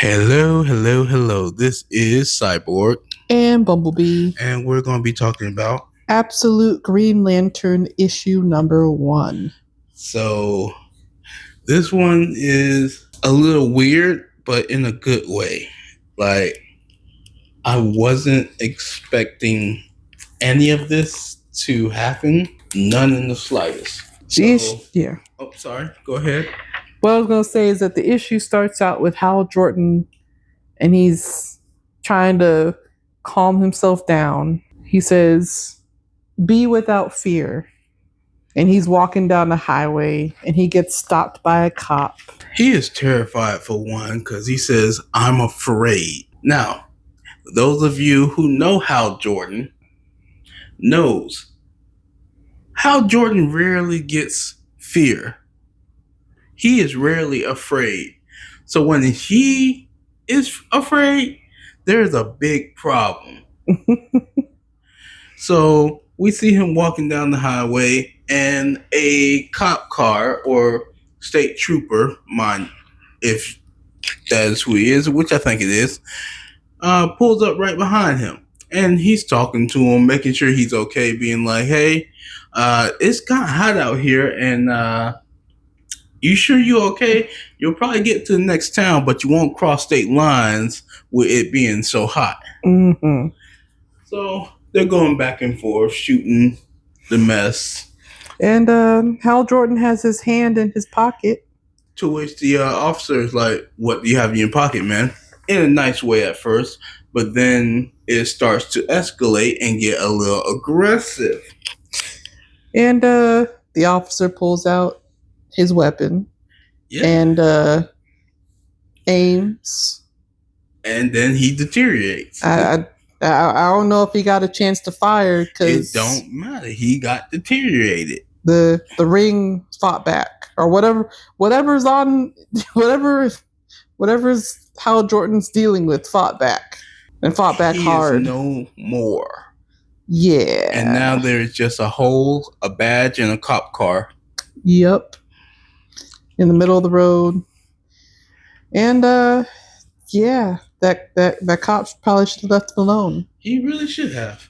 Hello, hello, hello. This is Cyborg, and Bumblebee. and we're going to be talking about. Absolute Green Lantern issue number 1. So, this one is a little weird, but in a good way. Like, I wasn't expecting any of this to happen, none in the slightest. Yeah. Oh, sorry. Go ahead. What I was going to say is that the issue starts out with Hal Jordan, and he's trying to calm himself down. He says, "Be without fear." And he's walking down the highway, and he gets stopped by a cop. He is terrified for one, because he says, "I'm afraid." Now, those of you who know Hal Jordan knows Hal Jordan rarely gets fear. He is rarely afraid. So when he is afraid, there's a big problem. So we see him walking down the highway, and a cop car or state trooper, mind if that is who he is, which I think it is, pulls up right behind him. And he's talking to him, making sure he's okay, being like, "Hey, it's kind of hot out here, and you sure you okay? You'll probably get to the next town, but you won't cross state lines with it being so hot." Mm-hmm. So they're going back and forth, shooting the mess. And Hal Jordan has his hand in his pocket. To which the officer is like, "What do you have in your pocket, man?" In a nice way at first, but then it starts to escalate and get a little aggressive. And the officer pulls out his weapon and aims. And then he deteriorates. I don't know if he got a chance to fire, because it don't matter. He got deteriorated. The ring fought back, or whatever's Hal Jordan's dealing with fought back hard. Is no more. Yeah. And now there's just a hole, a badge, and a cop car. Yep. In the middle of the road. And yeah, that cop probably should have left him alone. He really should have.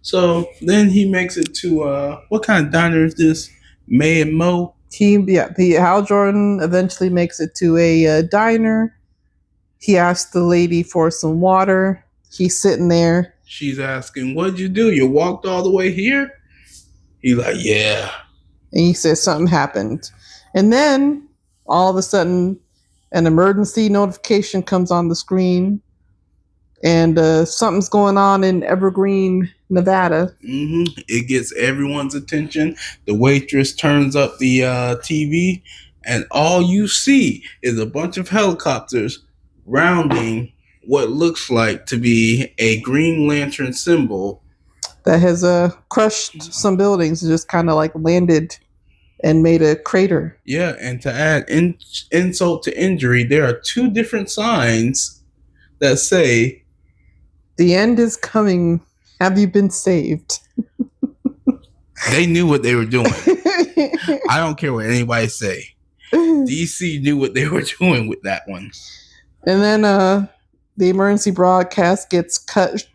So then he makes it to what kind of diner is this? May and Mo? Hal Jordan eventually makes it to a diner. He asks the lady for some water. He's sitting there. She's asking, "What'd you do? You walked all the way here?" He's like, "Yeah." And he says something happened. And then all of a sudden, an emergency notification comes on the screen. And something's going on in Evergreen, Nevada. Mm-hmm. It gets everyone's attention. The waitress turns up the TV, and all you see is a bunch of helicopters rounding what looks like to be a Green Lantern symbol that has crushed some buildings and just kind of like landed and made a crater. Yeah, and to add insult to injury, there are 2 different signs that say, "The end is coming. Have you been saved?" They knew what they were doing. I don't care what anybody say. DC knew what they were doing with that one. And then the emergency broadcast gets cut,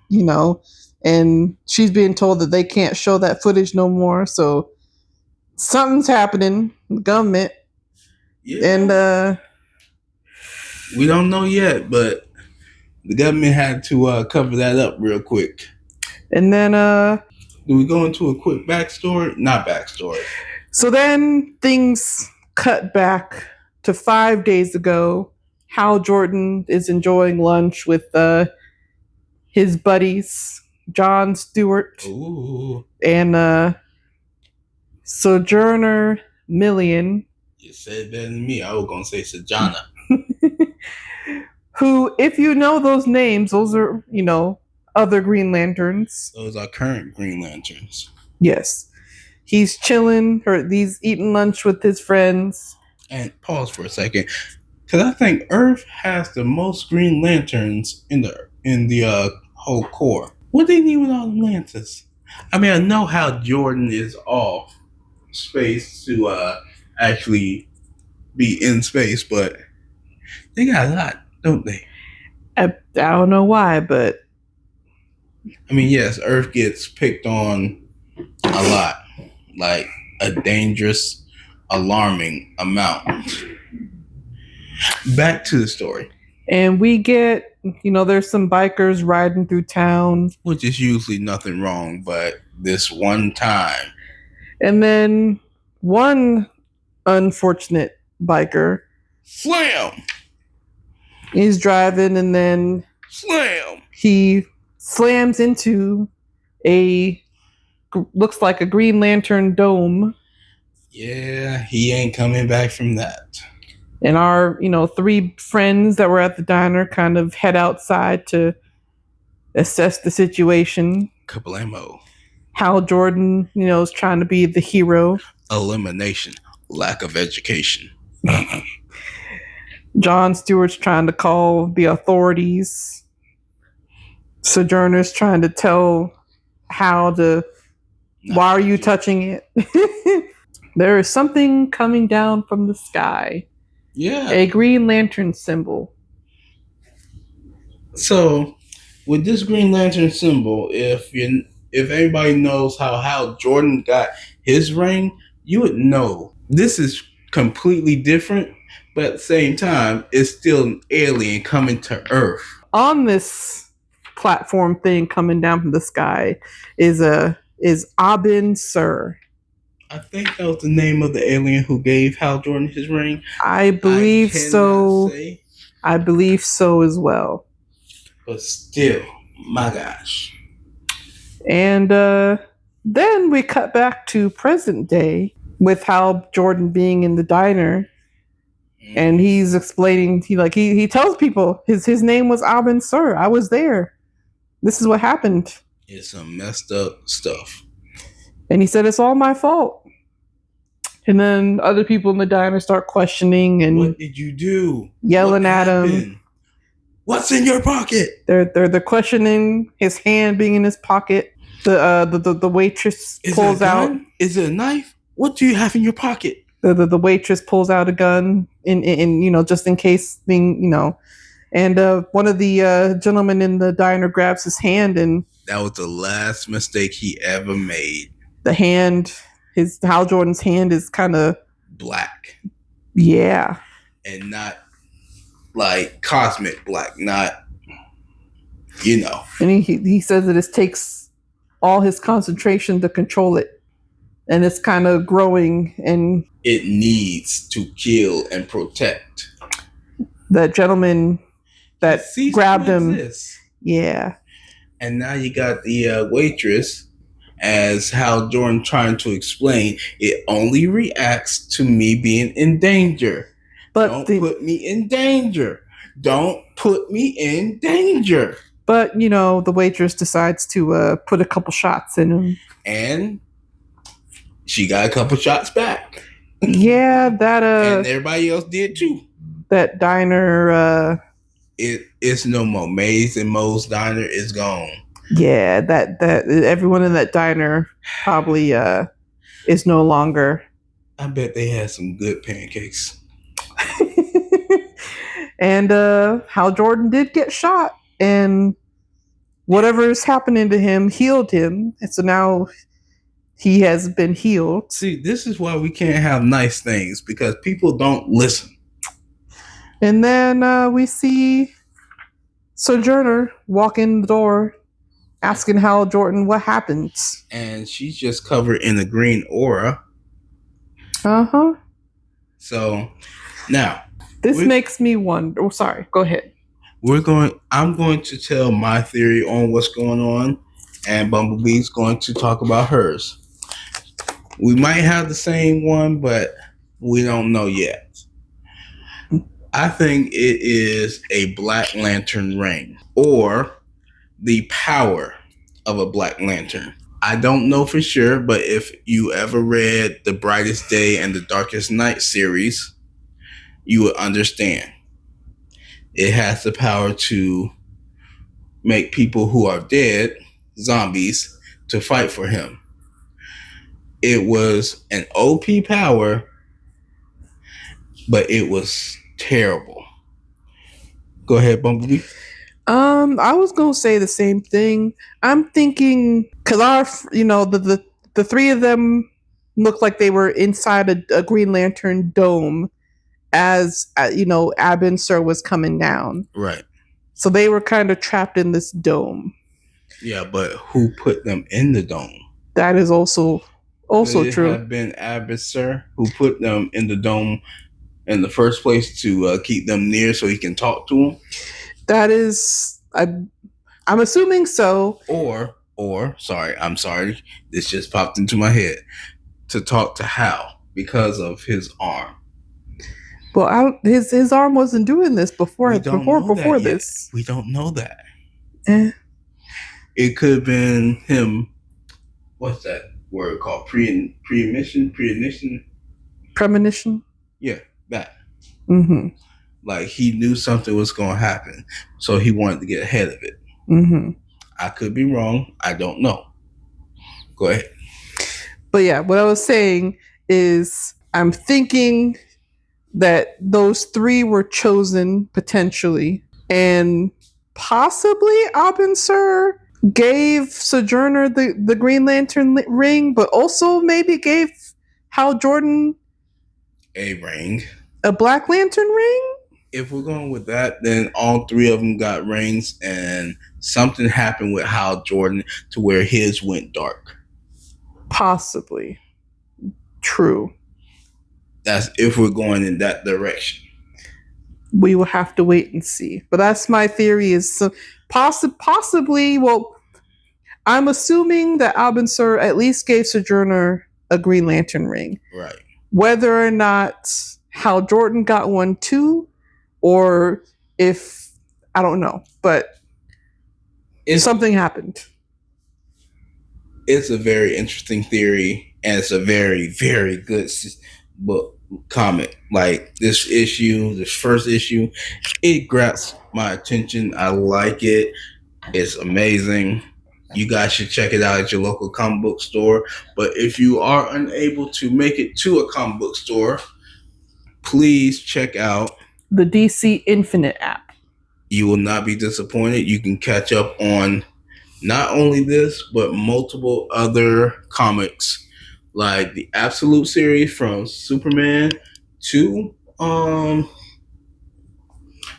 and she's being told that they can't show that footage no more. So something's happening, the government. Yeah. And we don't know yet, but the government had to cover that up real quick. And then do we go into a quick backstory? Not backstory. So then things cut back to 5 days ago. Hal Jordan is enjoying lunch with his buddies, John Stewart. Ooh. And Sojourner Million. You said better than me. I was going to say Sojourner. Who, if you know those names, those are, other Green Lanterns. Those are current Green Lanterns. Yes. He's chilling, or he's eating lunch with his friends. And pause for a second, because I think Earth has the most Green Lanterns in the whole Corps. What they need with all the lanterns? I mean, I know how Jordan is off space to actually be in space, but they got a lot, don't they? I don't know why, but I mean, yes, Earth gets picked on a lot, like a dangerous, alarming amount. Back to the story, and we get, there's some bikers riding through town, which is usually nothing wrong, but this one time, and then one unfortunate biker, slam, he's driving, and then slam. he slams into a looks like a Green Lantern dome. Yeah, he ain't coming back from that. And our, three friends that were at the diner kind of head outside to assess the situation. Kablamo. Hal Jordan, is trying to be the hero. Elimination. Lack of education. John Stewart's trying to call the authorities. Sojourner's trying to tell Hal to, why are you touching it? There is something coming down from the sky. Yeah. A Green Lantern symbol. So, with this Green Lantern symbol, if anybody knows how Hal Jordan got his ring, you would know this is completely different, but at the same time, it's still an alien coming to Earth. On this platform thing coming down from the sky is Abin Sur. I think that was the name of the alien who gave Hal Jordan his ring. I believe so. Say, I believe so as well. but still, my gosh. And then we cut back to present day with Hal Jordan being in the diner, and he's explaining. He tells people his name was Abin Sur. I was there. This is what happened. It's some messed up stuff. And he said, it's all my fault. And then other people in the diner start questioning and what did you do? Yelling at him. What's in your pocket? They're questioning his hand being in his pocket. The waitress pulls out. Is it a knife? What do you have in your pocket? The waitress pulls out a gun in just in case thing. And one of the gentlemen in the diner grabs his hand, and that was the last mistake he ever made. The hand, Hal Jordan's hand is kind of black. Yeah. And not like cosmic black, not, And he says that it takes all his concentration to control it. And it's kind of growing, and it needs to kill and protect. That gentleman that grabbed him. Yeah. And now you got the waitress, as Hal Jordan trying to explain, it only reacts to me being in danger. But don't put me in danger. Don't put me in danger. But, the waitress decides to put a couple shots in him. And she got a couple shots back. Yeah, that and everybody else did too. That diner it's no more. Maze and Mo's diner is gone. Yeah, that everyone in that diner probably is no longer. I bet they had some good pancakes. And Hal Jordan did get shot, and whatever's happening to him healed him, and so now he has been healed. See, this is why we can't have nice things, because people don't listen. And then we see Sojourner walk in the door, asking Hal Jordan what happened. And she's just covered in a green aura. Uh-huh. So, now. This makes me wonder. Oh, sorry. Go ahead. I'm going to tell my theory on what's going on, and Bumblebee's going to talk about hers. We might have the same one, but we don't know yet. I think it is a Black Lantern ring, or the power of a Black Lantern. I don't know for sure, but if you ever read the Brightest Day and the Darkest Night series, you would understand. It has the power to make people who are dead, zombies, to fight for him. It was an OP power, but it was terrible. Go ahead, Bumblebee. I was gonna say the same thing. I'm thinking because the three of them looked like they were inside a Green Lantern dome as Abin Sur was coming down. Right. So they were kind of trapped in this dome. Yeah, but who put them in the dome? That is also Could it true. have been Abisser who put them in the dome in the first place to keep them near so he can talk to them? That is, I'm assuming so. I'm sorry, this just popped into my head, to talk to Hal because of his arm. Well, his arm wasn't doing this before. We don't know this. We don't know that. It could have been him. What's that word called? Premonition? Premonition? Yeah, that. Mm-hmm. Like he knew something was going to happen, so he wanted to get ahead of it. Mm-hmm. I could be wrong. I don't know. Go ahead. But yeah, what I was saying is I'm thinking that those three were chosen potentially, and possibly Abin Sur gave Sojourner the Green Lantern ring, but also maybe gave Hal Jordan a ring, a Black Lantern ring. If we're going with that, then all three of them got rings, and something happened with Hal Jordan to where his went dark. Possibly. True. That's if we're going in that direction. We will have to wait and see. But that's my theory is possibly, well, I'm assuming that Abin Sur at least gave Sojourner a Green Lantern ring. Right. Whether or not Hal Jordan got one too, or if, I don't know, but something happened. It's a very interesting theory, and it's a very, very good book comic. Like this first issue, it grabs my attention. I like it. It's amazing. You guys should check it out at your local comic book store. But if you are unable to make it to a comic book store, please check out the DC Infinite app. You will not be disappointed. You can catch up on not only this, but multiple other comics, like the Absolute series from Superman to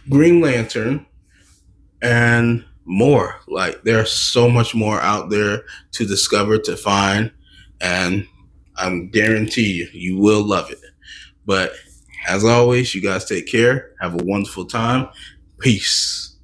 Green Lantern, and more. Like there's so much more out there to discover, to find, and I'm guarantee you will love it. But as always, you guys take care. Have a wonderful time. Peace.